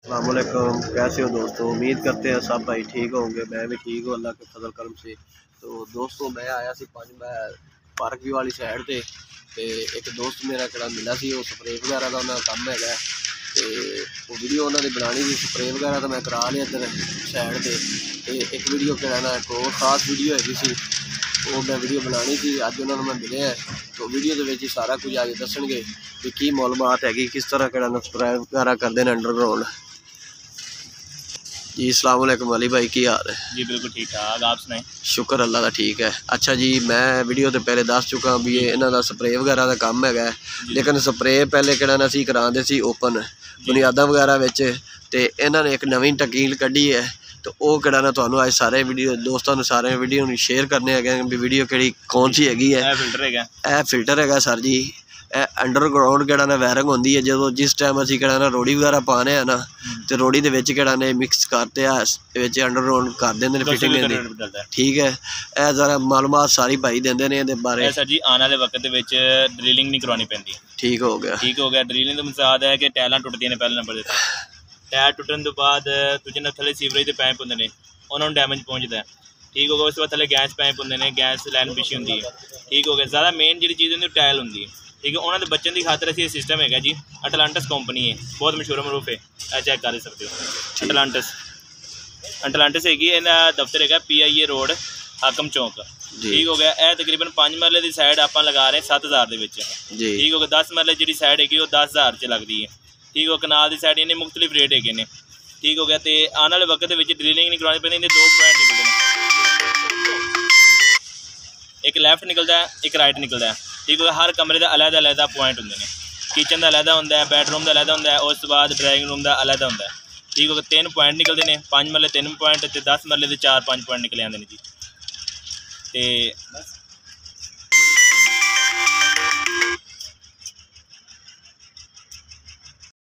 अस्सलामुअलैकुम, कैसे हो दोस्तों। उम्मीद करते हैं सब भाई ठीक होंगे। मैं भी ठीक हूँ अल्लाह के फजल करम से। तो दोस्तों मैं आया सी पार्क व्यू वाली साइड ते एक दोस्त मेरा किहड़ा मिला सी, वो स्प्रे वगैरह का उन्होंने काम है तो वो वीडियो उन्होंने बनानी थी। स्प्रे वगैरह तो मैं करा लिया इधर साइड ते एक वीडियो किहड़ा ना एक और खास वीडियो हैगी सी, वो मैं वीडियो बनानी थी। अज उन्होंने मैं मिले हैं तो वीडियो के सारा कुछ अज दसणगे भी की मालूमात हैगी, किस तरह किहड़ा स्प्रे वगैरह करते हैं अंडरग्राउंड। जी अस्सलाम वालेकुम अली भाई, की हाल है? जी बिल्कुल ठीक ठाक, आप सुनाएं? शुक्र अल्लाह का ठीक है। अच्छा जी, मैं वीडियो तो पहले दस चुका भी इन्हों का स्प्रे वगैरह का काम है, लेकिन स्प्रे पहले किहड़ा ना कराते सी ओपन बुनियादा वगैरह विच, ते इन्होंने एक नवीं टकील कढ़ी है तो वो किहड़ा ना तुहानूं अज सारे वीडियो दोस्तों सारे वीडियो शेयर करने है भी वीडियो किहड़ी कौन सी हैगी है। यह फिल्टर है सर जी, अंडरग्राउंड किहड़ा ना वायरिंग होंदी है जो जिस टाइम असीं किहड़ा ना रोड़ी वगैरह पाने हैं ना तो रोड़ी दे विच किहड़ा ने मिक्स करते अंडरग्राउंड कर देंगे फिटिंग। ठीक है, यह जरा मालूमात सारी भाई देंदे ने इहदे बारे। सर जी आने वाले वक्त दे विच ड्रिलिंग नहीं करवानी पैंदी। ठीक हो गया, ठीक हो गया। ड्रिलिंग का मकसद है कि टाइलां टुटदियां ने पहले नंबर ते, टायर टुटन तो बाद दूजे ने थले सीवरेज के पैप होंदे ने उन्होंने डैमेज पहुँचता है। ठीक हो गया, उस बाद थले गैस पैप होंदे ने, गैस लाइन पिछी होंदी है। ठीक हो गया, ज़्यादा मेन जी चीज़ होंदी टाइल होंदी है। ठीक है, उन्होंने बच्चों की खातर असी सिस्टम है जी, अटलांटिस कंपनी है, बहुत मशहूर मरूफ है, चेक कर सकते हो। अटलांटिस हैगी, इन्हां दफ्तर है PIA रोड हाकम चौक। ठीक हो गया, यह तकरीबन 5 मरले की साइड आप लगा रहे हैं 7000 के। ठीक हो गया, 10 मरले जी साइड हैगी वो 10,000 च लगती है। ठीक हो, कनाल की साइड इन्हें मुख्तलिफ रेट है। ठीक हो गया, तो आने वाले वक्त ड्रिलिंग नहीं करवानी पैंदी। दो पॉइंट निकलते हैं, एक लैफ्ट निकलता है एक राइट निकलता है। ठीक हो गया, हर कमरे का अलग पॉइंट होंगे ने, किचन का अलग होंगे, बैडरूम का अलग होंगे, उस बाद ड्राइंग रूम का अलग होंगे। ठीक हो गया, 3 पॉइंट निकलते हैं, 5 मरले 3 पॉइंट, 10 मरले 4-5 पॉइंट निकले आते हैं जी। तो